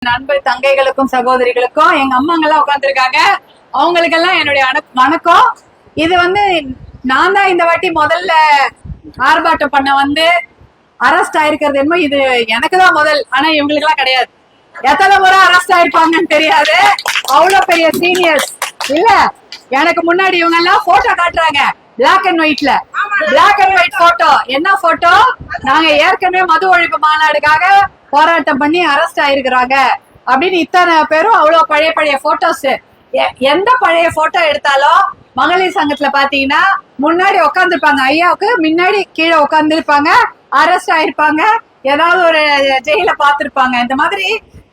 நண்பு தங்கைகளுக்கும் சகோதரிகளுக்கும் எங்க அம்மாங்கெல்லாம் உட்காந்துருக்காங்க. அவங்களுக்கெல்லாம் என்னுடைய வணக்கம். இது நான் தான் இந்த வாட்டி முதல்ல ஆர்ப்பாட்டம் பண்ண அரெஸ்ட் ஆயிருக்கிறது என்னமோ இது எனக்கு தான் முதல். ஆனா இவங்களுக்கு எல்லாம் கிடையாது. எத்தனை முறை அரெஸ்ட் ஆயிருப்பாங்கன்னு தெரியாது. அவ்வளவு பெரிய சீனியர்ஸ் இல்ல. எனக்கு முன்னாடி இவங்க எல்லாம் போட்டோ காட்டுறாங்க. பிளாக் அண்ட் ஒயிட்ல போட்டோ. என்ன போட்டோ? நாங்க ஏற்கனவே மது ஒழிப்பு மாநாடுக்காக போராட்டம் பண்ணி அரெஸ்ட் ஆயிருக்கிறாங்க அப்படின்னு இத்தனை பேரும் அவ்வளவு பழைய போட்டோஸ். எந்த பழைய போட்டோ எடுத்தாலும் மகளிர் சங்கத்துல பாத்தீங்கன்னா முன்னாடி உட்காந்துருப்பாங்க, ஐயாவுக்கு முன்னாடி கீழே உட்காந்துருப்பாங்க, அரெஸ்ட் ஆயிருப்பாங்க, ஏதாவது ஒரு ஜெயில பாத்திருப்பாங்க. இந்த மாதிரி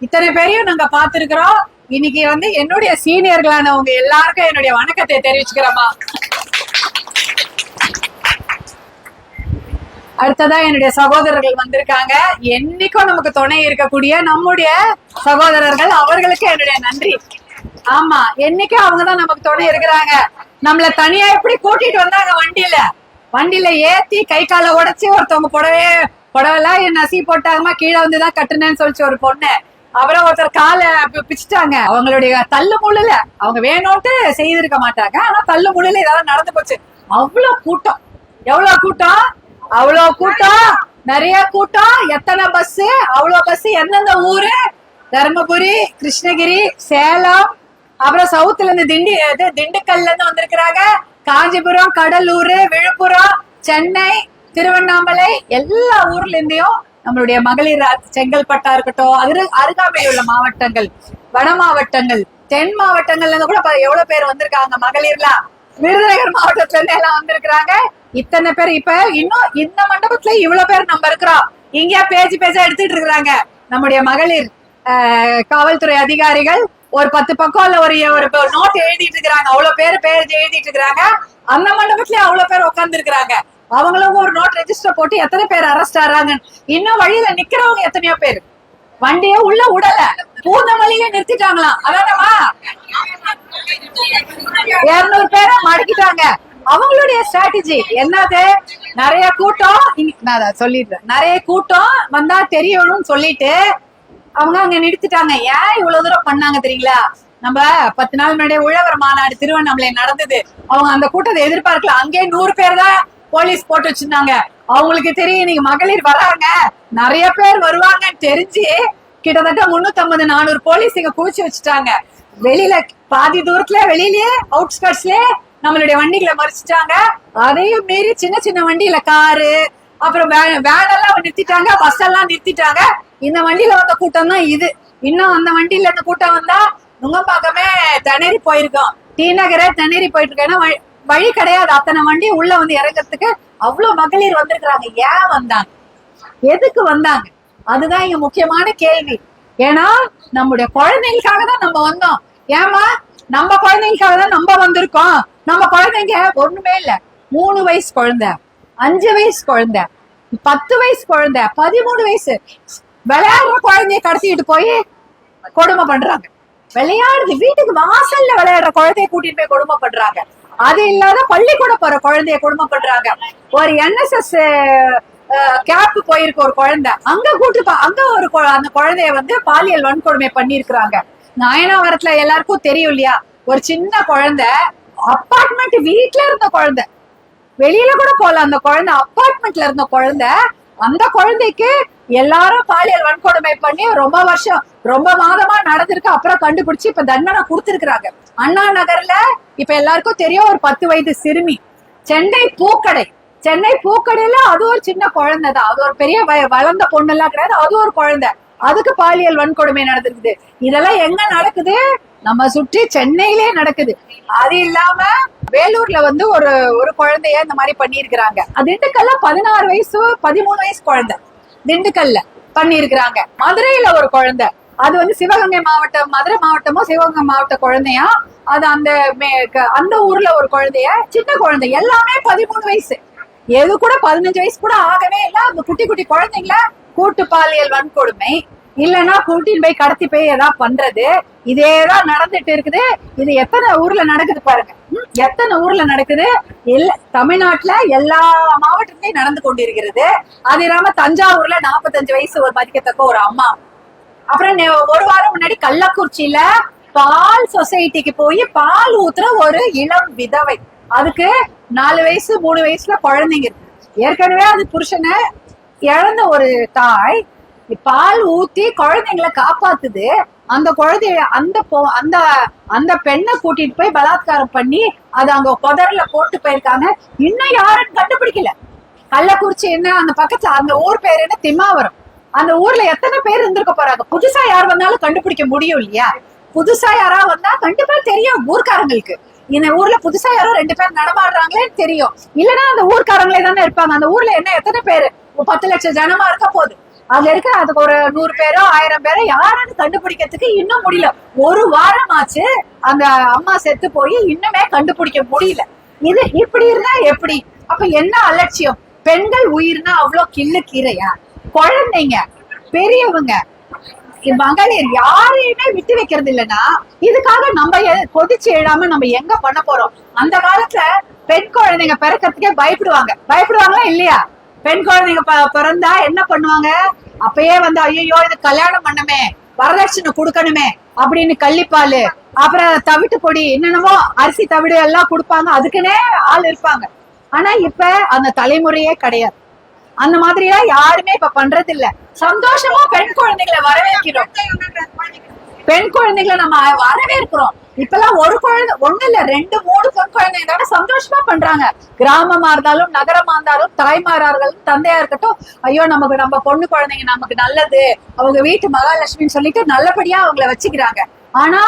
இத்தனை பேரையும் நாங்க பாத்துருக்கிறோம். இன்னைக்கு என்னுடைய சீனியர்களானவங்க எல்லாருக்கும் என்னுடைய வணக்கத்தை தெரிவிச்சுக்கிறோமா. அடுத்ததா என்னுடைய சகோதரர்கள் வந்திருக்காங்க. என்னைக்கும் நமக்கு துணை இருக்கக்கூடிய நம்முடைய சகோதரர்கள், அவர்களுக்கு என்னுடைய நன்றி. ஆமா, என்னைக்கும் அவங்கதான் நமக்கு துணை இருக்கிறாங்க. நம்மள தனியா எப்படி கூட்டிட்டு வந்தாங்க வண்டியில ஏத்தி கை காலை உடைச்சு ஒருத்தவங்க புடவைலாம் நசி போட்டாங்கமா கீழே வந்துதான் கட்டுனேன்னு சொல்லிச்சு ஒரு பொண்ணு. அப்புறம் ஒருத்தர் காலை பிச்சுட்டாங்க. அவங்களுடைய தள்ளு முள்ளுல அவங்க வேணும்ட்டு செய்திருக்க மாட்டாங்க. ஆனா தள்ளு முள்ளுல இதெல்லாம் நடந்து போச்சு. அவ்வளவு கூட்டம், அவ்வளவு கூட்டம், நிறைய கூட்டம். எத்தனை பஸ், அவ்வளவு பஸ். எந்தெந்த ஊரு? தர்மபுரி, கிருஷ்ணகிரி, சேலம், அப்புறம் சவுத்துல இருந்து திண்டுக்கல்ல இருந்து வந்திருக்கிறாங்க. காஞ்சிபுரம், கடலூர், விழுப்புரம், சென்னை, திருவண்ணாமலை, எல்லா ஊர்ல இருந்தையும் நம்மளுடைய மகளிர் செங்கல்பட்டா இருக்கட்டும், அருகாமையில் உள்ள மாவட்டங்கள், வட மாவட்டங்கள், தென் மாவட்டங்கள்ல இருந்து கூட எவ்வளவு பேர் வந்திருக்காங்க மகளிர்லாம். விருதுநகர் மாவட்டத்துல இருந்து எல்லாம் வந்திருக்கிறாங்க. இத்தனை பேர். இப்ப இன்னும் இந்த மண்டபத்துல இவ்வளவு பேர் நம்ம இருக்கிறோம். இங்கேயா பேஜா எடுத்துட்டு இருக்கிறாங்க நம்முடைய மகளிர் காவல்துறை அதிகாரிகள். ஒரு 10 பக்கம் இல்ல ஒரு நோட் எழுதிட்டு இருக்கிறாங்க. அவ்வளவு பேஜ் எழுதிட்டு இருக்கிறாங்க. அந்த மண்டபத்திலயும் அவ்வளவு பேர் உட்கார்ந்து இருக்கிறாங்க. அவங்களுக்கும் ஒரு நோட் ரெஜிஸ்டர் போட்டு எத்தனை பேர் அரெஸ்ட் ஆறாங்க. இன்னும் வழியில நிக்கிறவங்க எத்தனையோ பேர். வண்டிய உள்ள உடல பூந்தமல்லியே நிறுத்திட்டாங்களாம். அதானமா 200 பேரை மடக்கிட்டாங்க. அவங்களுடைய ஸ்ட்ராட்டஜி என்னது? நிறைய கூட்டம், நான் சொல்லிடுறேன், நிறைய கூட்டம் வந்தா தெரியணும்னு சொல்லிட்டு அவங்க அங்க நிறுத்திட்டாங்க. ஏன் இவ்வளவு தூரம் பண்ணாங்க தெரியுங்களா? நம்ம 10 நாள் முன்னாடியே உழவர் மாநாடு திருவண்ணாமலை நடந்தது. அவங்க அந்த கூட்டத்தை எதிர்பார்க்கலாம். அங்கே 100 பேர் தான் போலீஸ் போட்டு வச்சிருந்தாங்க. அவங்களுக்கு தெரியும் இன்னைக்கு மகளிர் வராங்க, நிறைய பேர் வருவாங்கன்னு தெரிஞ்சு கிட்டத்தட்ட 350-400 போலீஸ் இங்க குவிச்சு வச்சுட்டாங்க. வெளியில பாதி தூரத்துல, வெளியிலேயே அவுட்ஸ்கர்ட்ஸ்லயே நம்மளுடைய வண்டிகளை மறிச்சிட்டாங்க. அதையும் மீறி சின்ன வண்டியில காரு, அப்புறம் வேனெல்லாம் நிறுத்திட்டாங்க, பஸ் எல்லாம் நிறுத்திட்டாங்க. இந்த வண்டியில வந்த கூட்டம் தான் இது. இன்னும் அந்த வண்டியில இருந்த கூட்டம் வந்தா நுங்கம்பாக்கமே திணறி போயிருக்கோம். டி நகரே திணறி போயிட்டு இருக்கேன்னா வழி கிடையாது. அத்தனை வண்டி உள்ள இறங்குறதுக்கு அவ்வளவு மகளிர் வந்திருக்கிறாங்க. ஏன் வந்தாங்க? எதுக்கு வந்தாங்க? அதுதான் இங்க முக்கியமான கேள்வி. ஏன்னா நம்முடைய குழந்தைகளுக்காக தான் நம்ம வந்தோம். ஏமா, நம்ம குழந்தைங்களுக்காக தான் நம்ம வந்திருக்கோம். நம்ம குழந்தைங்க ஒண்ணுமே இல்ல. 3 வயசு குழந்தை, 5 வயசு குழந்தை, 10 வயசு குழந்தை, 13 வயசு விளையாடுற குழந்தைய கடத்திட்டு போய் கொடுமை பண்றாங்க. விளையாடுது வீட்டுக்கு வாசல்ல விளையாடுற குழந்தைய கூட்டிட்டு போய் கொடுமை பண்றாங்க. அது இல்லாத பள்ளிக்கூடம் போற குழந்தைய கொடுமை பண்றாங்க. ஒரு NSS கேம்ப் போயிருக்க ஒரு குழந்தை, அங்க அங்க அந்த குழந்தைய பாலியல் வன்கொடுமை பண்ணிருக்கிறாங்க. நாயனாவரத்துல எல்லாருக்கும் தெரியும் இல்லையா? ஒரு சின்ன குழந்தை, அப்பார்ட்மெண்ட் வீட்டுல இருந்த குழந்தை, வெளியில கூட போல. அந்த குழந்தை அப்பார்ட்மெண்ட்ல இருந்த குழந்தை. அந்த குழந்தைக்கு எல்லாரும் பாலியல் வன்கொடுமை பண்ணி ரொம்ப மாதமா நடந்திருக்கு. அப்புறம் கண்டுபிடிச்சு இப்ப தண்டனை கொடுத்திருக்கிறாங்க. அண்ணா நகர்ல இப்ப எல்லாருக்கும் தெரியும், ஒரு 10 வயது சிறுமி. சென்னை பூக்கடையில அது ஒரு சின்ன குழந்தை தான். அது ஒரு பெரிய வளர்ந்த பொண்ணு எல்லாம் கிடையாது. அது ஒரு குழந்தை. அதுக்கு பாலியல் வன்கொடுமை நடந்திருக்குது. இதெல்லாம் எங்க நடக்குது? நம்ம சுற்றி சென்னையிலே நடக்குது. அது இல்லாம வேலூர்ல ஒரு குழந்தைய இந்த மாதிரி பண்ணிருக்கிறாங்க. திண்டுக்கல்ல 16 வயசு 13 வயசு குழந்தை திண்டுக்கல்ல பண்ணிருக்கிறாங்க. மதுரையில ஒரு குழந்தை, அது சிவகங்கை மாவட்டம், மதுரை மாவட்டமோ சிவகங்கை மாவட்ட குழந்தையா. அது அந்த ஊர்ல ஒரு குழந்தைய, சின்ன குழந்தை, எல்லாமே 13 வயசு. எது கூட 15 வயசு கூட ஆகவே இல்லை. அந்த குட்டி குழந்தைங்கள கூட்டு பாலியல் வன்கொடுமை, இல்லைன்னா கூட்டின்னு போய் கடத்தி போய் ஏதாவது பண்றது, இதேதான் நடந்துட்டு இருக்குது. இது எத்தனை ஊர்ல நடக்குது பாருங்க. எத்தனை ஊர்ல நடக்குது? தமிழ்நாட்டுல எல்லா மாவட்டத்திலையும் நடந்து கொண்டிருக்கிறது. அது இல்லாம தஞ்சாவூர்ல 45 வயசு ஒரு மதிக்கத்தக்க ஒரு அம்மா, அப்புறம் ஒரு வாரம் முன்னாடி கள்ளக்குறிச்சியில பால் சொசைட்டிக்கு போய் பால் ஊத்துற ஒரு இளம் விதவை, அதுக்கு 4 வயசு 3 வயசுல குழந்தைங்க இருக்கு. ஏற்கனவே அது புருஷனை இழந்த ஒரு தாய் பால் ஊத்தி குழந்தைங்களை காப்பாத்துது. அந்த குழந்தைய அந்த அந்த பெண்ணை கூட்டிட்டு போய் பலாத்காரம் பண்ணி அது அங்க புதர்ல போட்டு போயிருக்காங்க. இன்னும் யாரும் கண்டுபிடிக்கல. கள்ளக்குறிச்சி என்ன, அந்த பக்கத்துல அந்த ஊர் பேர் என்ன, திம்மாவரம். அந்த ஊர்ல எத்தனை பேர் இருந்திருக்க போறாங்க. புதுசா யார் வந்தாலும் கண்டுபிடிக்க முடியும் இல்லையா? புதுசா யாரா வந்தா கண்டிப்பா தெரியும் ஊர்க்காரங்களுக்கு. இந்த ஊர்ல புதுசா யாரோ 2 பேர் நடமாடுறாங்களேன்னு தெரியும். இல்லன்னா அந்த ஊர்க்காரங்களே தானே இருப்பாங்க. அந்த ஊர்ல என்ன எத்தனை பேரு, 10 லட்சம் ஜனமா இருக்க போகுது. அங்க இருக்க அதுக்கு ஒரு 100 பேரோ 1000 பேரோ யாருன்னு கண்டுபிடிக்கிறதுக்கு இன்னும் முடியல. ஒரு வாரம் ஆச்சு அந்த அம்மா செத்து போய், இன்னுமே கண்டுபிடிக்க முடியல. இது இப்படி இருந்தா எப்படி? அப்ப என்ன அலட்சியம்? பெண்கள் உயிர்னா அவ்வளவு கிள்ளு கீரையா? குழந்தைங்க, பெரியவங்க, மகளிர் யாரையுமே விட்டு வைக்கிறது இல்லைன்னா இதுக்காக நம்ம கொதிச்சு எழாம நம்ம எங்க பண்ண போறோம்? அந்த காலத்துல பெண் குழந்தைங்க பிறக்கிறதுக்கே பயப்படுவாங்களா இல்லையா? பெண் குழந்தைங்க பிறந்தா என்ன பண்ணுவாங்க? அப்பயே வந்து ஐயோ இது கல்யாணம் பண்ணமே, வரதட்சணை கொடுக்கணுமே அப்படின்னு கள்ளிப்பாலு, அப்புறம் தவிட்டு பொடி, என்னென்னமோ அரிசி தவிடு எல்லாம் கொடுப்பாங்க. அதுக்குன்னே ஆள் இருப்பாங்க. ஆனா இப்ப அந்த தலைமுறையே கிடையாது. அந்த மாதிரியா யாருமே இப்ப பண்றது இல்ல. சந்தோஷமா பெண் குழந்தைகளை வரவேற்கிறோம். பெண் குழந்தைகளை நம்ம வரவேற்கிறோம். இப்பெல்லாம் ஒரு குழந்தை, 1 இல்ல 2 3 பெண் குழந்தைங்க சந்தோஷமா பண்றாங்க. கிராமமா இருந்தாலும் நகரமா இருந்தாலும் தாய்மாரார்களும் தந்தையா இருக்கட்டும், ஐயோ நமக்கு நம்ம பொண்ணு குழந்தைங்க நமக்கு நல்லது, அவங்க வீட்டு மகாலட்சுமின்னு சொல்லிட்டு நல்லபடியா அவங்கள வச்சுக்கிறாங்க. ஆனா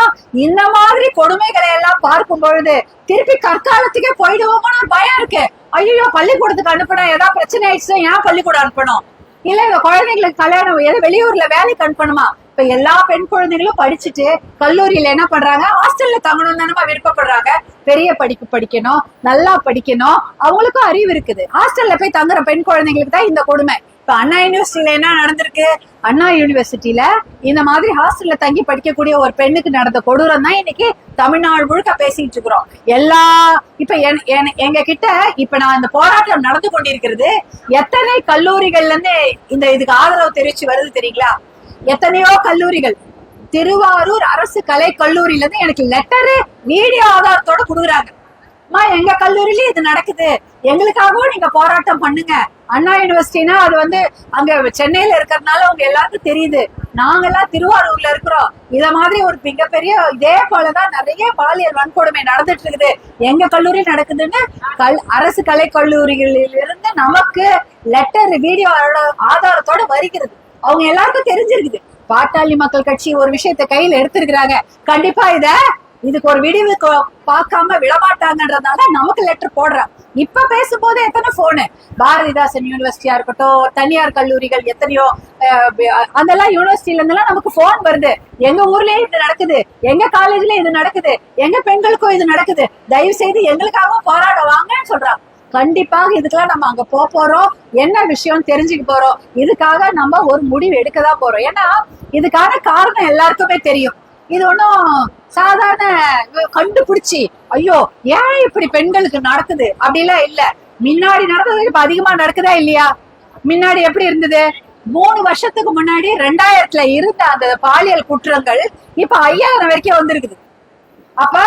இந்த மாதிரி கொடுமைகளை எல்லாம் பார்க்கும் பொழுது திருப்பி கற்காலத்துக்கே போயிடுவோமோன்னு ஒரு பயம் இருக்கு. ஐயோ பள்ளிக்கூடத்துக்கு அனுப்பணும், ஏதாவது பிரச்சனை ஆயிடுச்சு, ஏன் பள்ளிக்கூடம் அனுப்பணும்? இல்ல இந்த குழந்தைங்களுக்கு கல்யாணம் ஏதோ வெளியூர்ல வேலைக்கு அனுப்பணுமா? இப்ப எல்லா பெண் குழந்தைகளும் படிச்சுட்டு கல்லூரியில என்ன பண்றாங்க, ஹாஸ்டல்ல தங்கணும் தானே விருப்பப்படுறாங்க. பெரிய படிப்பு படிக்கணும், நல்லா படிக்கணும், அவங்களுக்கும் அறிவு இருக்குது. ஹாஸ்டல்ல போய் தங்குற பெண் குழந்தைங்களுக்கு தான் இந்த கொடுமை. இப்ப அண்ணா யூனிவர்சிட்டியில என்ன நடந்திருக்கு? அண்ணா யூனிவர்சிட்டியில இந்த மாதிரி ஹாஸ்டல்ல தங்கி படிக்கக்கூடிய ஒரு பெண்ணுக்கு நடந்த கொடூரம் தான் இன்னைக்கு தமிழ்நாடு முழுக்க பேசிட்டு இருக்கிறோம். இப்ப எங்க கிட்ட இப்ப நான் இந்த போராட்டம் நடந்து கொண்டிருக்கிறது, எத்தனை கல்லூரிகள்ல இருந்து இதுக்கு ஆதரவு தெரிவிச்சு வருது தெரியுங்களா? எத்தனையோ கல்லூரிகள், திருவாரூர் அரசு கலை கல்லூரியில இருந்து எனக்கு லெட்டரு வீடியோ ஆதாரத்தோட கொடுக்குறாங்க. எங்க கல்லூரியில இது நடக்குது, எங்களுக்காகவும் நீங்க போராட்டம் பண்ணுங்க. அண்ணா யூனிவர்சிட்டினா அது வந்து அங்க சென்னையில இருக்கிறதுனால உங்க எல்லாருக்கும் தெரியுது. நாங்கெல்லாம் திருவாரூர்ல இருக்கிறோம். இத மாதிரி ஒரு மிகப்பெரிய இதே போலதான் நிறைய பாலியல் வன்கொடுமை நடந்துட்டு இருக்குது. எங்க கல்லூரி நடக்குதுன்னு அரசு கலை கல்லூரிகளில் இருந்து நமக்கு லெட்டர் வீடியோ ஆதாரத்தோட வருகிறது. அவங்க எல்லாருக்கும் தெரிஞ்சிருக்குது. பாட்டாளி மக்கள் கட்சி ஒரு விஷயத்த கையில எடுத்திருக்கிறாங்க. கண்டிப்பா இதுக்கு ஒரு விடிவு பார்க்காம விடமாட்டாங்கன்றதுனால நமக்கு லெட்டர் போடுறாங்க. இப்ப பேசும்போது எத்தனை போனு, பாரதிதாசன் யூனிவர்சிட்டியா இருக்கட்டும், தனியார் கல்லூரிகள் எத்தனையோ, அதெல்லாம் யூனிவர்சிட்டில இருந்தெல்லாம் நமக்கு போன் வருது. எங்க ஊர்லயே இது நடக்குது, எங்க காலேஜ்ல இது நடக்குது, எங்க பெண்களுக்கும் இது நடக்குது, தயவு செய்து எங்களுக்காகவும் போராட வாங்கன்னு சொல்றாங்க. கண்டிப்பாக இதுக்கெல்லாம் நம்ம அங்க போறோம், என்ன விஷயம் தெரிஞ்சுக்க போறோம். இதுக்காக நம்ம ஒரு முடிவு எடுக்கதான் போறோம். ஏன்னா இதுக்கான காரணம் எல்லாருக்குமே தெரியும். இது ஒன்னும் சாதாரண கண்டுபிடிச்சி ஐயோ ஏன் இப்படி பெண்களுக்கு நடக்குது அப்படிலாம் இல்ல. முன்னாடி நடந்தது இப்ப அதிகமா நடக்குதா இல்லையா? முன்னாடி எப்படி இருந்தது? 3 வருஷத்துக்கு முன்னாடி 2000ல இருந்த அந்த பாலியல் குற்றங்கள் இப்ப 5000 வரைக்கும் வந்திருக்குது. அப்ப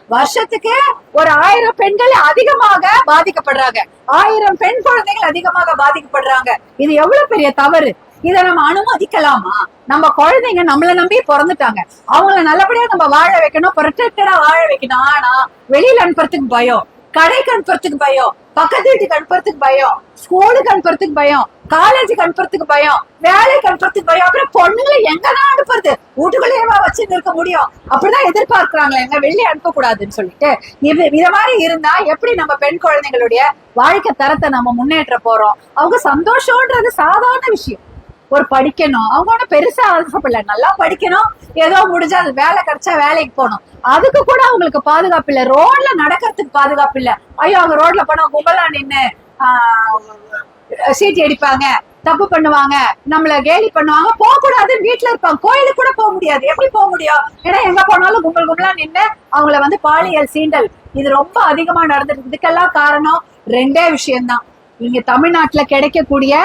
வருஷத்துக்கு ஒரு 1000 பெண்கள் அதிகமாக பாதிக்கப்படுறாங்க, 1000 பெண் குழந்தைகள் அதிகமாக பாதிக்கப்படுறாங்க. இது எவ்வளவு பெரிய தவறு. இதை நம்ம அனுமதிக்கலாமா? நம்ம குழந்தைங்க நம்மளை நம்பி பிறந்துட்டாங்க, அவங்கள நல்லபடியா நம்ம வாழ வைக்கணும், ப்ரொடெக்டடா வாழ வைக்கணும். ஆனா வெளியில அனுப்புறதுக்கு பயம், கடைக்கு அனுப்புறதுக்கு பயம், பக்கத்து வீட்டுக்கு அனுப்புறதுக்கு பயம், ஸ்கூலுக்கு அனுப்புறதுக்கு பயம், காலேஜுக்கு அனுப்புறதுக்கு பயம், வேலைக்கு அனுப்புறதுக்கு பயம். அப்புறம் பொண்ணுங்களை எங்கதான் அனுப்புறது? வீட்டுக்குள்ளேயேவா வச்சுட்டு இருக்க முடியும்? அப்படிதான் எதிர்பார்க்கிறாங்களே, எங்க வெளியே அனுப்ப கூடாதுன்னு சொல்லிட்டு. இத மாதிரி இருந்தா எப்படி நம்ம பெண் குழந்தைங்களுடைய வாழ்க்கை தரத்தை நம்ம முன்னேற்ற போறோம்? அவங்க சந்தோஷம்ன்றது சாதாரண விஷயம். ஒரு படிக்கணும், அவங்க ஒன்னும் பெருசா ஆசைப்படல, நல்லா படிக்கணும், ஏதோ முடிஞ்சா அது வேலை கிடைச்சா வேலைக்கு போகணும். அதுக்கு கூட அவங்களுக்கு பாதுகாப்பு இல்ல, ரோட்ல நடக்கிறதுக்கு பாதுகாப்பு இல்ல. ஐயோ அவங்க ரோட்ல போனா கும்பலா நின்னு சீட்டி அடிப்பாங்க, தப்பு பண்ணுவாங்க, நம்மள கேலி பண்ணுவாங்க, போக கூடாதுன்னு வீட்டுல இருப்பாங்க. கோயிலுக்கு கூட போக முடியாது. எப்படி போக முடியும்? ஏன்னா எங்க போனாலும் கும்பலா நின்று அவங்கள வந்து பாலியல் சீண்டல் இது ரொம்ப அதிகமா நடந்துருக்கு. இதுக்கெல்லாம் காரணம் 2 விஷயம்தான். இங்க தமிழ்நாட்டுல கிடைக்கக்கூடிய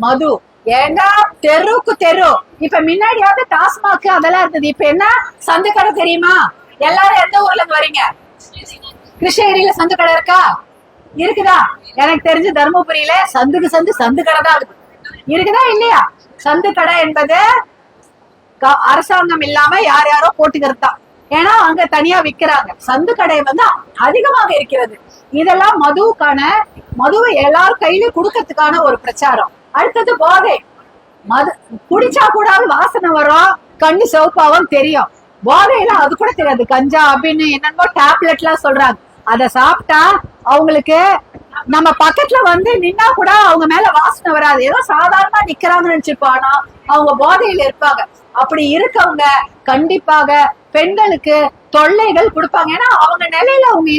மது, ஏன்னா தெருவுக்கு தெரு. இப்ப முன்னாடியாவது டாஸ்மாக் அதெல்லாம் இருந்தது, இப்ப என்ன சந்து கடை தெரியுமா? எல்லாரும் எந்த ஊர்ல இருந்து வரீங்க? கிருஷ்ணகிரியில சந்து கடை இருக்கா? இருக்குதா? எனக்கு தெரிஞ்சு தருமபுரியில சந்துக்கு சந்து சந்து கடை தான் இருக்கு. இருக்குதா இல்லையா? சந்து கடை என்பது அரசாங்கம் இல்லாம யார் யாரோ போட்டுக்கிறது தான். ஏன்னா அங்க தனியா விக்கிறாங்க. சந்து கடை வந்து அதிகமாக இருக்கிறது. இதெல்லாம் மதுவை எல்லாரும் கையில குடுக்கறதுக்கான ஒரு பிரச்சாரம். அடுத்தது போதை. மது குடிச்சா கூட வாசனை வரும், கண்ணு சிவப்பாவும் தெரியும். போதையில அது கூட தெரியாது. கஞ்சா அப்படின்னு என்னென்னமோ டேப்லெட் எல்லாம் சொல்றாங்க. அத சாப்பிட்டா அவங்களுக்கு நம்ம பக்கத்துல வந்து நின்னா கூட அவங்க மேல வாசனை வராது. ஏதோ சாதாரணமா நிக்கிறாங்கன்னு நினைச்சிருப்பானா அவங்க போதையில இருப்பாங்க. அப்படி இருக்கவங்க கண்டிப்பாக பெண்களுக்கு தொல்லைகள் கொடுப்பாங்க. ஏன்னா அவங்க நிலையில அவங்க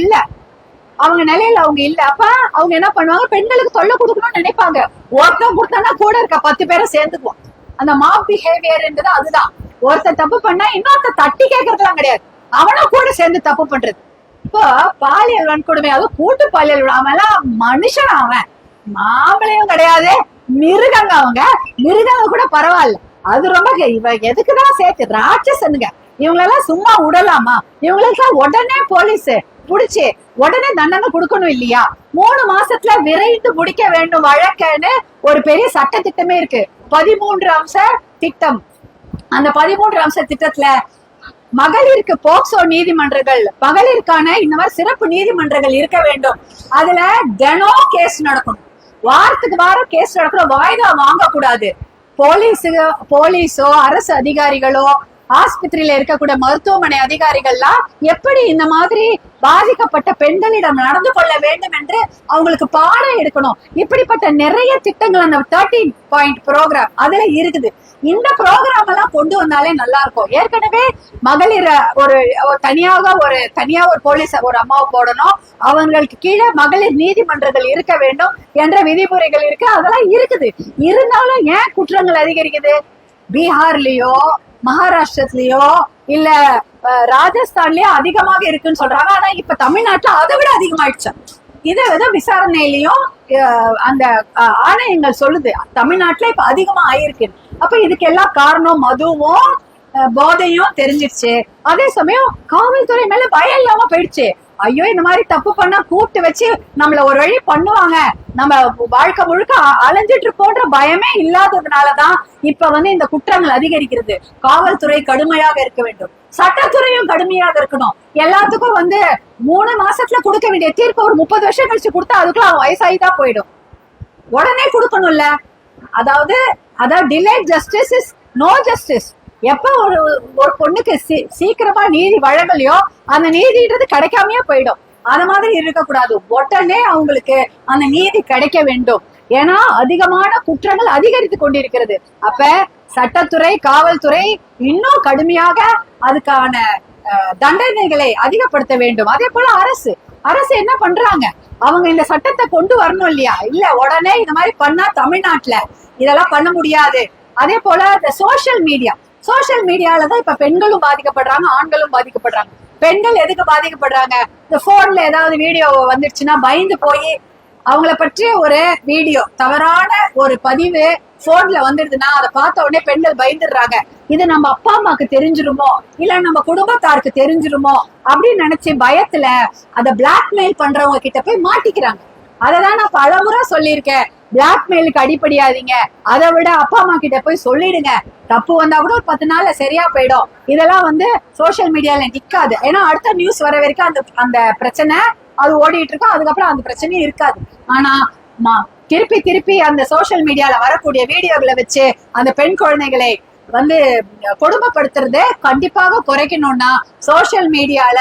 இல்ல. அப்ப அவங்க என்ன பண்ணுவாங்க, பெண்களுக்கு தொல்லை கொடுக்கணும்னு நினைப்பாங்க. ஒருத்தன் கொடுத்தா கூட இருக்க 10 பேரை சேர்ந்துக்குவோம். அந்த மாப் பிஹேவியர்ன்றது அதுதான். ஒருத்தர் தப்பு பண்ணா இன்னொருத்த தட்டி கேட்கறதுலாம் கிடையாது, அவனா கூட சேர்ந்து தப்பு பண்றது. இப்போ பாலியல் வன்கொடுமை, அதுவும் கூட்டு பாலியல், அவன் மனுஷன், அவன் மாம்பளையும் கிடையாது, மிருகங்க. மிருகங்க கூட பரவாயில்ல. அது ரொம்ப இவ எதுக்குதான் சேர்த்து ராட்சசனுங்க. இவங்களெல்லாம் சும்மா விடலாமா? இவங்களுக்கு உடனே போலீஸ் புடிச்சு உடனே தண்டனை கொடுக்கணும் இல்லையா? 3 மாசத்துல விரைந்து முடிக்க வேண்டும் வழக்குன்னு ஒரு பெரிய சட்ட திட்டமே இருக்கு. 13 அம்ச திட்டம். அந்த 13 அம்ச திட்டத்துல மகளிருக்கு போக்சோ நீதிமன்றங்கள், மகளிருக்கான இந்த மாதிரி சிறப்பு நீதிமன்றங்கள் இருக்க வேண்டும். அதுல தினம் கேஸ் நடக்கணும், வாரத்துக்கு வாரம் கேஸ் நடக்கணும், வாய்தா வாங்க கூடாது. போலீஸோ அரசு அதிகாரிகளோ ஆஸ்பத்திரியில இருக்கக்கூடிய மருத்துவமனை அதிகாரிகள்லாம் எப்படி இந்த மாதிரி பாதிக்கப்பட்ட பெண்களிடம் நடந்து கொள்ள வேண்டும் என்று அவங்களுக்கு பாடம் எடுக்கணும். இப்படிப்பட்ட நிறைய திட்டங்கள் அந்த 13 பாயிண்ட் ப்ரோக்ராம் அதுல இருக்குது. இந்த ப்ரோக்ராம் எல்லாம் கொண்டு வந்தாலே நல்லா இருக்கும். ஏற்கனவே மகளிர் ஒரு தனியாக ஒரு போலீஸ் ஒரு அம்மாவை போடணும், அவங்களுக்கு கீழே மகளிர் நீதிமன்றங்கள் இருக்க வேண்டும் என்ற விதிமுறைகள் இருக்கு, அதெல்லாம் இருக்குது. இருந்தாலும் ஏன் குற்றங்கள் அதிகரிக்குது? பீகார்லயோ மகாராஷ்டிரத்திலயோ இல்ல ராஜஸ்தான்லயோ அதிகமாக இருக்குன்னு சொல்றாங்க. ஆனா இப்ப தமிழ்நாட்டுல அதை விட அதிகமாயிடுச்சு. இதை விசாரணையிலயும் அந்த ஆணையங்கள் சொல்லுது தமிழ்நாட்டுல இப்ப அதிகமா ஆயிருக்கு. அப்ப இதுக்கு எல்லாம் காரணம் மதுவும் போதையும் தெரிஞ்சிருச்சு. அதே சமயம் காவல்துறை மேல பயம் இல்லாம போயிடுச்சு. ஐயோ இந்த மாதிரி தப்பு பண்ணா கூப்பிட்டு வச்சு நம்மள ஒரு வழி பண்ணுவாங்க, நம்ம வாழ்க்கை முழுக்க அலைஞ்சிட்டு இருப்போன்ற பயமே இல்லாததுனாலதான் இப்ப இந்த குற்றங்கள் அதிகரிக்கிறது. காவல்துறை கடுமையாக இருக்க வேண்டும், சட்டத்துறையும் கடுமையாக இருக்கணும். எல்லாத்துக்கும் 3 மாசத்துல கொடுக்க வேண்டிய தீர்ப்பு ஒரு 30 வருஷம் கழிச்சு கொடுத்தா அதுக்குள்ள அவன் வயசாகிதான் போயிடும். உடனே கொடுக்கணும்ல. அதாவது delayed justice is no justice. எப்ப ஒரு பொண்ணுக்கு சீக்கிரமா நீதி வழங்கலையோ அந்த நீதின்றது கிடைக்காமயே போயிடும். அந்த மாதிரி இருக்கக்கூடாது. உடனே அவங்களுக்கு அந்த நீதி கிடைக்க வேண்டும். ஏன்னா அதிகமான குற்றங்கள் அதிகரித்து கொண்டிருக்கிறது. அப்ப சட்டத்துறை காவல்துறை இன்னும் கடுமையாக அதுக்கான தண்டனைகளை அதிகப்படுத்த வேண்டும். அதே போல அரசு என்ன பண்றாங்க, அவங்க இந்த சட்டத்தை கொண்டு வரணும் இல்லையா? இல்ல உடனே இந்த மாதிரி பண்ணா தமிழ்நாட்டுல இதெல்லாம் பண்ண முடியாது. அதே போல இந்த சோசியல் மீடியாலதான் இப்ப பெண்களும் பாதிக்கப்படுறாங்க, ஆண்களும் பாதிக்கப்படுறாங்க. பெண்கள் எதுக்கு பாதிக்கப்படுறாங்க? இந்த போன்ல ஏதாவது வீடியோ வந்துடுச்சுன்னா பயந்து போய் அவங்கள பற்றிய ஒரு வீடியோ தவறான ஒரு பதிவு போன்ல வந்துடுதுன்னா அதை பார்த்த உடனே பெண்கள் பயந்துடுறாங்க. இது நம்ம அப்பா அம்மாக்கு தெரிஞ்சிருமோ இல்ல நம்ம குடும்பத்தாருக்கு தெரிஞ்சிருமோ அப்படின்னு நினைச்சு பயத்துல அதை பிளாக்மெயில் பண்றவங்க கிட்ட போய் மாட்டிக்கிறாங்க. அததான் நான் பலமுறை சொல்லியிருக்கேன், பிளாக்மெயிலுக்கு அடிப்படையாதீங்க. அதை விட அப்பா அம்மா கிட்ட போய் சொல்லிடுங்க. தப்பு வந்தா கூட ஒரு 10 நாள்ல சரியா போயிடும். இதெல்லாம் சோசியல் மீடியால நிக்காது. ஏன்னா அடுத்த நியூஸ் வர வரைக்கும் அந்த பிரச்சனை அது ஓடிட்டு இருக்கும், அதுக்கப்புறம் அந்த பிரச்சனையும் இருக்காது. ஆனா திருப்பி அந்த சோசியல் மீடியால வரக்கூடிய வீடியோக்களை வச்சு அந்த பெண் குழந்தைகளை கொடுமைப்படுத்துறதை கண்டிப்பாக குறைக்கணும்னா சோசியல் மீடியால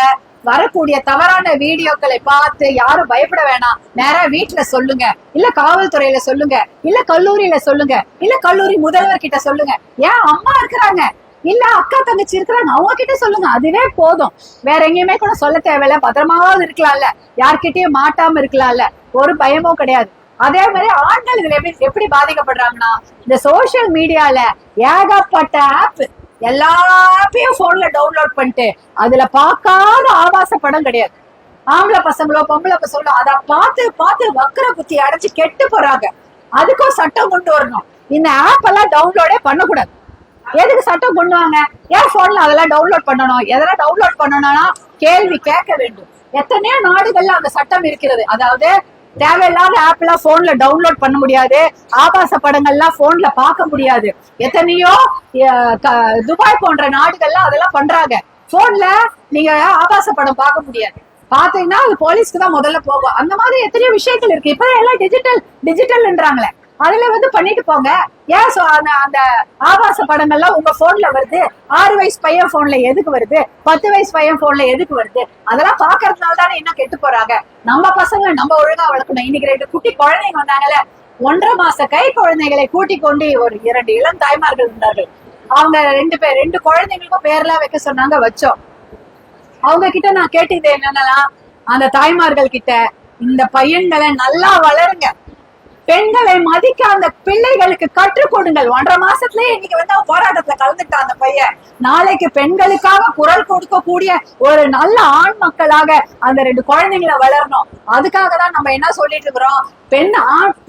வரக்கூடிய தவறான வீடியோக்களை பார்த்து யாரும் பயப்பட வேணாம். நேரா வீட்டுல சொல்லுங்க, இல்ல காவல்துறையில சொல்லுங்க, இல்ல கல்லூரியில சொல்லுங்க, இல்ல கல்லூரி முதல்வர் கிட்ட சொல்லுங்க. ஏன் அம்மா இருக்கிறாங்க, இல்ல அக்கா தங்கச்சி இருக்கிறாங்க, அவங்க கிட்ட சொல்லுங்க. அதுவே போதும். வேற எங்கேயுமே கூட சொல்ல தேவையில்ல. பத்திரமாவது இருக்கலாம்ல, யார்கிட்டயும் மாட்டாம இருக்கலாம்ல, ஒரு பயமும் கிடையாது. அதே மாதிரி ஆண்கள் எப்படி பாதிக்கப்படுறாங்கன்னா இந்த சோசியல் மீடியால ஏகப்பட்ட ஆப் எல்லா ஆப்பையும் போன்ல டவுன்லோட் பண்ணிட்டு அதுல பார்க்காத ஆபாச படம் கிடையாது. ஆம்பளை பசங்களோ பொம்பளை பசங்களோ அதை பார்த்து வக்கர புத்தி அடைச்சு கெட்டு போறாங்க. அதுக்கும் சட்டம் கொண்டு வரணும். இந்த ஆப் எல்லாம் டவுன்லோடே பண்ணக்கூடாது. எதுக்கு சட்டம் கொண்டு வாங்க? ஏன் போன்ல அதெல்லாம் டவுன்லோட் பண்ணணும்? எதெல்லாம் டவுன்லோட் பண்ணணும்னா கேள்வி கேட்க வேண்டும். எத்தனையோ நாடுகள்ல அந்த சட்டம் இருக்கிறது. அதாவது தேவையில்லாத ஆப் எல்லாம் போன்ல டவுன்லோட் பண்ண முடியாது, ஆபாச படங்கள்லாம் போன்ல பார்க்க முடியாது. எத்தனையோ துபாய் போன்ற நாடுகள்ல அதெல்லாம் பண்றாங்க. போன்ல நீங்க ஆபாச படம் பார்க்க முடியாது. பாத்தீங்கன்னா அது போலீஸ்க்கு தான் முதல்ல போகும். அந்த மாதிரி எத்தனையோ விஷயங்கள் இருக்கு. இப்ப எல்லாம் டிஜிட்டல்ன்றாங்களே, அதுல பண்ணிட்டு போங்க. ஏன் அந்த ஆபாச படங்கள்லாம் உங்க போன்ல வருது? 6 வயசு பையன் போன்ல எதுக்கு வருது? 10 வயசு பையன் போன்ல எதுக்கு வருது? அதெல்லாம் பாக்குறதுனால தானே இன்னும் கெட்டு போறாங்க. நம்ம பசங்க நம்ம ஒழுங்கா வளர்க்கணும். இன்னைக்கு 2 குட்டி குழந்தைங்க வந்தாங்கல்ல, 1.5 மாச கை குழந்தைகளை கூட்டிக் கொண்டு ஒரு 2 இளம் தாய்மார்கள் இருந்தார்கள். அவங்க 2 குழந்தைங்களுக்கும் பேர்லாம் வைக்க சொன்னாங்க, வச்சோம். அவங்க கிட்ட நான் கேட்டது என்னன்னா, அந்த தாய்மார்கள் கிட்ட, இந்த பையன்களை நல்லா வளருங்க, பெண்களை மதிக்க அந்த பிள்ளைகளுக்கு கற்றுக் கொடுங்கள். 1.5 மாசத்துலயே இன்னைக்கு அவன் போராட்டத்துல கலந்துட்டான் அந்த பையன். நாளைக்கு பெண்களுக்காக குரல் கொடுக்கக்கூடிய ஒரு நல்ல ஆண் மக்களாக அந்த 2 குழந்தைங்களை வளரணும். அதுக்காக தான் நம்ம என்ன சொல்லிட்டு இருக்கிறோம்,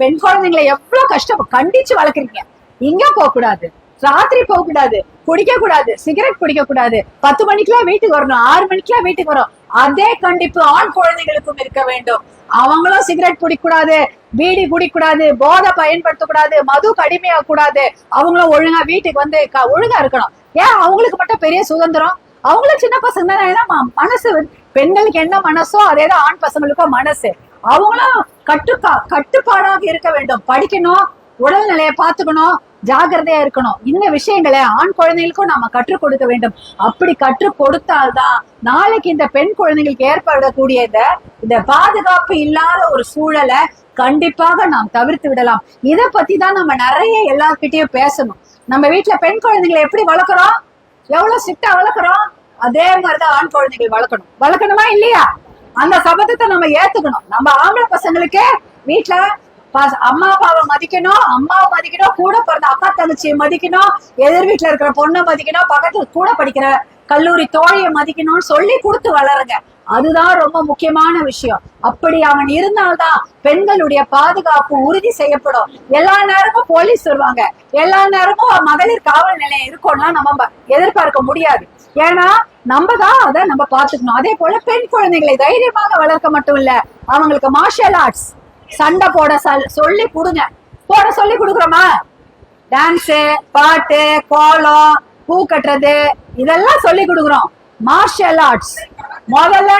பெண் குழந்தைங்களை எவ்வளவு கஷ்டம் கண்டிச்சு வளர்க்குறீங்க. இங்க போக கூடாது, ராத்திரி போக கூடாது, குடிக்க கூடாது, சிகரெட் பிடிக்க கூடாது, 10 மணிக்கெல்லாம் வீட்டுக்கு வரணும், 6 மணிக்கெல்லாம் வீட்டுக்கு வரும். அதே கண்டிப்பு ஆண் குழந்தைகளுக்கும் இருக்க வேண்டும். அவங்களும் சிகரெட் பிடிக்க கூடாது, பீடி குடிக்க கூடாது, போதை பயன்படுத்தக்கூடாது, மது கடுமையாக கூடாது. அவங்களும் ஒழுங்கா வீட்டுக்கு வந்து ஒழுங்கா இருக்கணும். ஏன் அவங்களுக்கு மட்டும் பெரிய சுதந்திரம்? அவங்களும் சின்ன பசங்க தானே. மனசு பெண்களுக்கு என்ன மனசோ அதேதான் ஆண் பசங்களுக்கும் மனசு. அவங்களும் கட்டுப்பாடாக இருக்க வேண்டும். படிக்கணும், உடல்நிலையை பார்த்துக்கணும், ஜாகிரதையா இருக்கணும். இந்த விஷயங்களை ஆண் குழந்தைகளுக்கும் நாம கற்றுக் கொடுக்க வேண்டும். அப்படி கற்றுக் கொடுத்தால்தான் நாளைக்கு இந்த பெண் குழந்தைகளுக்கு ஏற்படக்கூடிய இந்த பாதுகாப்பு இல்லாத ஒரு சூழலை கண்டிப்பாக நாம் தவிர்த்து விடலாம். இதை பத்தி தான் நம்ம நிறைய எல்லார்கிட்டயும் பேசணும். நம்ம வீட்டுல பெண் குழந்தைகளை எப்படி வளர்க்குறோம், எவ்வளவு ஸ்ட்ரிக்டா வளர்க்குறோம், அதே மாதிரிதான் ஆண் குழந்தைகள் வளர்க்கணுமா இல்லையா? அந்த சபதத்தை நம்ம ஏத்துக்கணும். நம்ம ஆம்பளை பசங்களுக்கு வீட்டுல அம்மா அப்பாவை மதிக்கணும், அம்மாவை மதிக்கணும், கூட பிறந்த அக்கா தங்கச்சியை மதிக்கணும், எதிர் வீட்டுல இருக்கிற பொண்ணை மதிக்கணும், பக்கத்துல கூட படிக்கிற கல்லூரி தோழியை மதிக்கணும்னு சொல்லி கொடுத்து வளருங்க. அதுதான் ரொம்ப முக்கியமான விஷயம். அப்படி அவன் இருந்தால்தான் பெண்களுடைய பாதுகாப்பு உறுதி செய்யப்படும். எல்லா நேரமும் போலீஸ் வருவாங்க, எல்லா நேரமும் மகளிர் காவல் நிலையம் இருக்கும்னா நம்ம எதிர்பார்க்க முடியாது. ஏன்னா நம்ம தான் அதை நம்ம பாத்துக்கணும். அதே போல பெண் குழந்தைகளை தைரியமாக வளர்க்க மட்டும் இல்ல, அவங்களுக்கு மார்ஷியல் ஆர்ட்ஸ் சண்டை போட சொல்லி கொடுங்க. சொல்லி கொடுக்குறோமா? டான்ஸு, பாட்டு, கோலம், பூ கட்டுறது, இதெல்லாம் சொல்லி கொடுக்குறோம். மார்ஷியல் ஆர்ட்ஸ் முதல்ல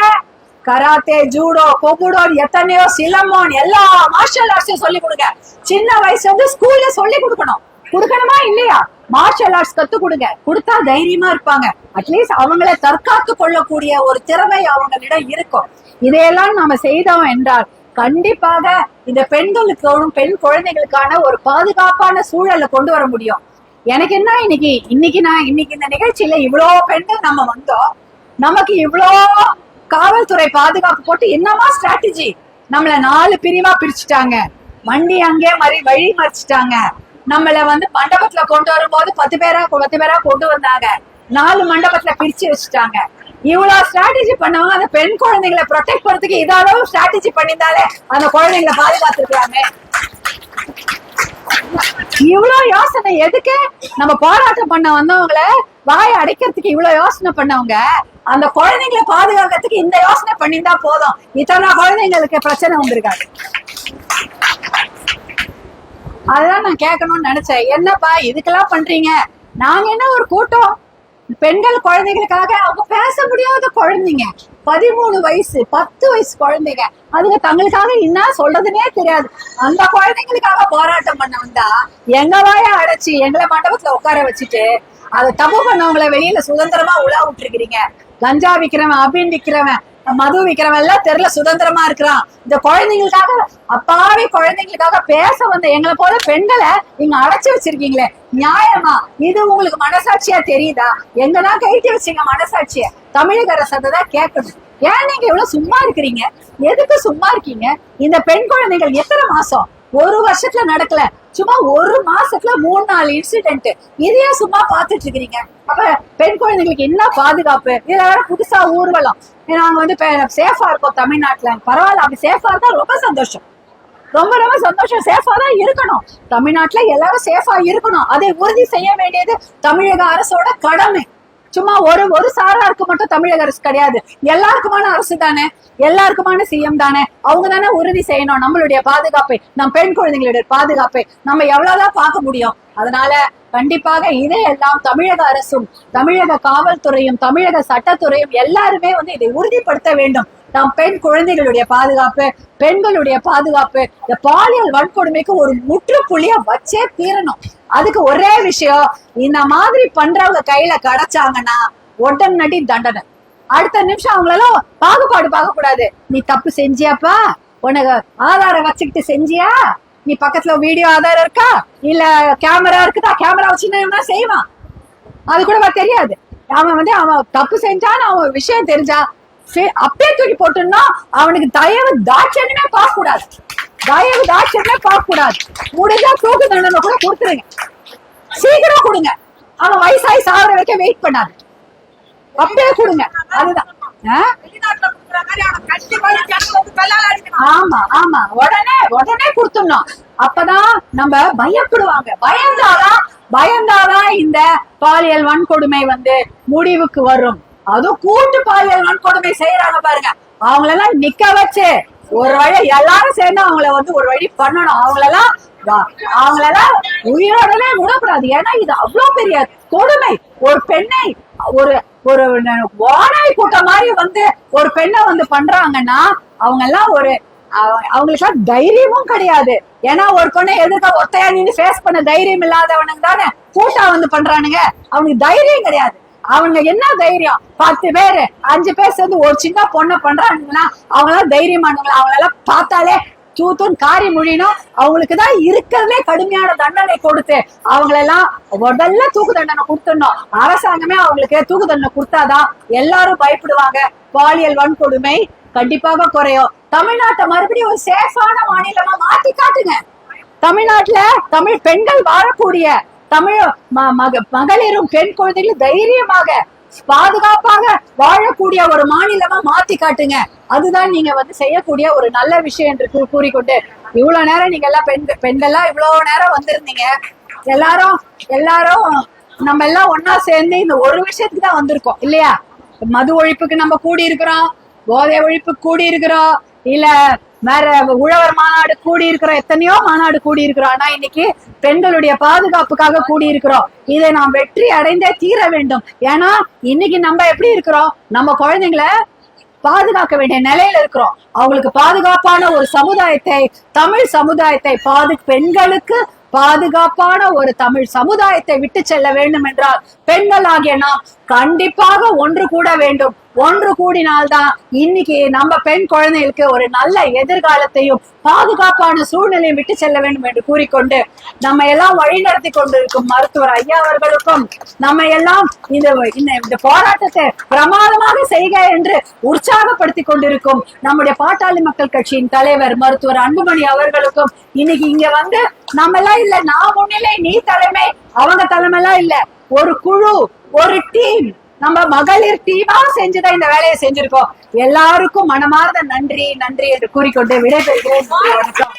கராத்தே, ஜூடோ, கொபுடோ, எத்தனையோ சிலம்பம், எல்லா மார்ஷியல் ஆர்ட்ஸையும் சொல்லி கொடுங்க. சின்ன வயசுல ஸ்கூல்ல சொல்லி கொடுக்கணுமா இல்லையா? மார்ஷியல் ஆர்ட்ஸ் கத்து கொடுங்க. கொடுத்தா தைரியமா இருப்பாங்க. அட்லீஸ்ட் அவங்களை தற்காத்து கொள்ளக்கூடிய ஒரு திறமை அவங்களிடம் இருக்கும். இதையெல்லாம் நாம செய்தோம் என்றால் கண்டிப்பாக இந்த பெண்களுக்கும் பெண் குழந்தைகளுக்கான ஒரு பாதுகாப்பான சூழலை கொண்டு வர முடியும். எனக்கு என்ன இன்னைக்கு இந்த நிகழ்ச்சியில இவ்வளோ பெண்கள் நம்ம வந்தோம், நமக்கு இவ்வளோ காவல்துறை பாதுகாப்பு போட்டு என்னமா ஸ்ட்ராட்டஜி, நம்மள 4 பிரிவா பிரிச்சுட்டாங்க, வண்டி அங்கே வழி மறிச்சிட்டாங்க. நம்மள மண்டபத்துல கொண்டு வரும்போது 10 பேரா கொண்டு வந்தாங்க, 4 மண்டபத்துல பிரிச்சு வச்சுட்டாங்க. இவ்வளவு ஸ்ட்ராட்டஜி பண்ணவங்க அந்த பெண் குழந்தைகளை ப்ரொடெக்ட் பண்றதுக்கு இதளவு ஸ்ட்ராட்டஜி பண்ணியிருந்தாலே அந்த குழந்தைங்களை பாதுகாத்துருக்கலாமே. இவ்வளவு யோசனை எதுக்கு? நம்ம போராட்டம் பண்ண வந்தவங்களை வாயை அடைக்கிறதுக்கு இவ்வளவு யோசனை பண்ணவங்க அந்த குழந்தைங்களை பாதுகாக்கிறதுக்கு இந்த யோசனை பண்ணியிருந்தா போதும், இத்தனை குழந்தைங்களுக்கு பிரச்சனை வந்திருக்காங்க. அதுதான் நான் கேட்கணும்னு நினைச்சேன். என்னப்பா இதுக்கெல்லாம் பண்றீங்க? நாங்க என்ன ஒரு கூட்டம் பெண்கள் குழந்தைகளுக்காக, அவங்க பேச முடியாத குழந்தைங்க, 13 வயசு 10 வயசு குழந்தைங்க, அதுங்க தங்களுக்காக என்ன சொல்றதுன்னே தெரியாது. அந்த குழந்தைங்களுக்காக போராட்டம் பண்ண வந்தா எங்க வாய அடைச்சு எங்களை மண்டபத்துல உட்கார வச்சுட்டு அதை தப்பு பண்ணவங்களை வெளியில சுதந்திரமா உலா விட்டுருக்கிறீங்க. கஞ்சா விக்கிறவன், அபின் விக்கிறவன், மது விக்கிறவன் எல்லாம் தெருல சுதந்திரமா இருக்கிறான். இந்த குழந்தைங்களுக்காக, அப்பாவி குழந்தைங்களுக்காக பேச வந்த எங்களை போல பெண்களை நீங்க அடைச்சு வச்சிருக்கீங்களே, நியாயமா? இது உங்களுக்கு மனசாட்சியா தெரியுதா? எங்கதான் கைட்டி வச்சீங்க மனசாட்சிய? தமிழக அரசை தான் கேட்கணும். ஏன் நீங்க இவ்வளவு சும்மா இருக்கிறீங்க? எதுக்கு சும்மா இருக்கீங்க? இந்த பெண் குழந்தைகள் எத்தனை மாசம், 1 வருஷத்துல நடக்கல, சும்மா 1 மாசத்துல 3-4 இன்சிடென்ட், இதையே சும்மா பாத்துட்டு இருக்கிறீங்க. அப்ப பெண் குழந்தைகளுக்கு என்ன பாதுகாப்பு? இதுல வேற புதுசா ஊர்வலம். நாங்க சேஃபா இருக்கோம் தமிழ்நாட்டுல, பரவாயில்ல, அப்படி சேஃபா இருந்தா ரொம்ப சந்தோஷம். ரொம்ப ரொம்ப சந்தோஷம். சேஃபா தான் இருக்கணும். தமிழ்நாட்டுல எல்லாரும் சேஃபா இருக்கணும். அதை உறுதி செய்ய வேண்டியது தமிழக அரசோட கடமை. சும்மா ஒரு சாராருக்கு மட்டும் தமிழக அரசு கிடையாது, எல்லாருக்குமான அரசு தானே, எல்லாருக்குமான சிஎம் தானே. அவங்க தானே உறுதி செய்யணும் நம்மளுடைய பாதுகாப்பை, நம் பெண் குழந்தைங்களுடைய பாதுகாப்பை நம்ம எவ்வளவுதான் பார்க்க முடியும். அதனால கண்டிப்பாக இதையெல்லாம் தமிழக அரசும் தமிழக காவல்துறையும் தமிழக சட்டத்துறையும் எல்லாருமே வந்து இதை உறுதிப்படுத்த வேண்டும். நம் பெண் குழந்தைகளுடைய பாதுகாப்பு, பெண்களுடைய பாதுகாப்பு, இந்த பாலியல் வன்கொடுமைக்கு ஒரு முற்றுப்புள்ளிய வச்சே தீரணும். அதுக்கு ஒரே விஷயம், இந்த மாதிரி பண்றவங்க கையில கிடைச்சாங்கன்னா உடனடி தண்டனை. அடுத்த நிமிஷம் அவங்களெல்லாம் பாகுபாடு பார்க்க கூடாது. நீ தப்பு செஞ்சியாப்பா, உனக்கு ஆதாரம் வச்சுக்கிட்டு செஞ்சியா, நீ பக்கத்துல வீடியோ ஆதாரம் இருக்கா, இல்ல கேமரா இருக்குதா, கேமரா வச்சுன்னா செய்வான். அது கூட தெரியாது. அவன் தப்பு செஞ்சான்னு அவன் விஷயம் தெரிஞ்சா அப்படியே தூக்கி போட்டுன்னா அவனுக்கு தயவு தாட்சண்யமே பார்க்க கூடாது, தயவு தாட்சண்யமே பார்க்க கூடாது. முடிஞ்சா தூக்கு தண்டனை கூட கொடுத்துருங்க, சீக்கிரம் கொடுங்க. அவன் வயசாகி சாகுற வரைக்கும் வெயிட் பண்ணாது, அப்படியே கொடுங்க. அதுதான். ஆமா ஆமா, உடனே கொடுத்துடணும். அப்பதான் நம்ம பயப்படுவாங்க. பயந்தாதான் இந்த பாலியல் வன்கொடுமை வந்து முடிவுக்கு வரும். அதுவும் கூட்டு பாலியல் வன்கொடுமை செய்யறாங்க பாருங்க, அவங்களெல்லாம் நிக்க வச்சு ஒரு வழி எல்லாரும் சேர்ந்து அவங்கள வந்து ஒரு வழி பண்ணணும். அவங்களெல்லாம் உயிரோடவே விடக்கூடாது. ஏன்னா இது அவ்வளவு பெரிய கொடுமை. ஒரு பெண்ணை ஒரு ஒரு வானாய் கூட்டம் மாதிரி வந்து ஒரு பெண்ணை வந்து பண்றாங்கன்னா அவங்க எல்லாம் அவங்களுக்கு தைரியமும் கிடையாது. ஏன்னா ஒரு பொண்ணை எதிர்க்க ஒத்தையா நின்று ஃபேஸ் பண்ண தைரியம் இல்லாதவனுக்கு தானே கூட்டா வந்து பண்றானுங்க. அவனுக்கு தைரியம் கிடையாது. அவங்க என்ன தைரியம்? 10 பேரு 5 பேர் சேர்ந்து ஒரு சின்ன பொண்ணை பண்றானுங்களா, அவங்களாம் தைரியமானுங்களா? அவங்களெல்லாம் பார்த்தாலே தூத்துன்னு காரி முடியணும். அவங்களுக்குதான் இருக்கிறதுலே கடுமையான தண்டனை கொடுத்து அவங்களெல்லாம் முதல்ல தூக்கு தண்டனை கொடுத்துடணும். அரசாங்கமே அவங்களுக்கு தூக்கு தண்டனை கொடுத்தாதான் எல்லாரும் பயப்படுவாங்க. பாலியல் வன்கொடுமை கண்டிப்பாக குறையும். தமிழ்நாட்டை மறுபடியும் ஒரு சேஃபான மாநிலமா மாத்தி காட்டுங்க. தமிழ்நாட்டுல தமிழ் பெண்கள் வாழக்கூடிய, தமிழ் மகளிரும் பெண் குழந்தைகளும் தைரியமாக பாதுகாப்பாக வாழக்கூடிய ஒரு மாநிலமா மாத்தி காட்டுங்க. அதுதான் நீங்க வந்து செய்யக்கூடிய ஒரு நல்ல விஷயம் என்று கூறிக்கொண்டு, இவ்வளவு நேரம் நீங்க எல்லாம் பெண்கள்லாம் இவ்வளவு நேரம் வந்திருந்தீங்க. எல்லாரும் நம்ம எல்லாம் ஒன்னா சேர்ந்து இந்த ஒரு விஷயத்துக்கு தான் வந்திருக்கோம் இல்லையா? மது ஒழிப்புக்கு நம்ம கூடி இருக்கிறோம், போதை ஒழிப்புக்கு கூடி இருக்கிறோம், இல்ல வேற உழவர் மாநாடு கூடி இருக்கிறோம், எத்தனையோ மாநாடு கூடி இருக்கிறோம். ஆனா இன்னைக்கு பெண்களுடைய பாதுகாப்புக்காக கூடி இருக்கிறோம். இதை நாம் வெற்றி அடைந்தே தீர வேண்டும். ஏன்னா இன்னைக்கு நம்ம எப்படி இருக்கிறோம், நம்ம குழந்தைங்களை பாதுகாக்க வேண்டிய நிலையில இருக்கிறோம். அவங்களுக்கு பாதுகாப்பான ஒரு சமுதாயத்தை, தமிழ் சமுதாயத்தை, பெண்களுக்கு பாதுகாப்பான ஒரு தமிழ் சமுதாயத்தை விட்டு செல்ல வேண்டும் என்றால் பெண்கள் ஆகிய நாம் கண்டிப்பாக ஒன்று கூட வேண்டும். ஒன்று கூடினால்தான் இன்னைக்கு நம்ம பெண் குழந்தைகளுக்கு ஒரு நல்ல எதிர்காலத்தையும் பாதுகாப்பான சூழ்நிலையும் விட்டு செல்ல வேண்டும் என்று கூறிக்கொண்டு, நம்ம எல்லாம் வழிநடத்தி கொண்டிருக்கும் மருத்துவர் ஐயா அவர்களுக்கும், நம்ம எல்லாம் இந்த போராட்டத்தை பிரமாதமாக செய்க என்று உற்சாகப்படுத்தி கொண்டிருக்கும் நம்முடைய பாட்டாளி மக்கள் கட்சியின் தலைவர் மருத்துவர் அன்புமணி அவர்களுக்கும், இன்னைக்கு இங்க வந்து நம்ம எல்லாம் இல்ல, நான் முன்னிலை நீ தலைமை அவங்க தலைமைலாம் இல்ல, ஒரு குழு, ஒரு டீம், நம்ம மகளிர் டீமா செஞ்சுதான் இந்த வேலையை செஞ்சிருக்கோம். எல்லாருக்கும் மனமார்ந்த நன்றி என்று கூறிக்கொண்டு விடைபெறுகிறேன். வணக்கம்.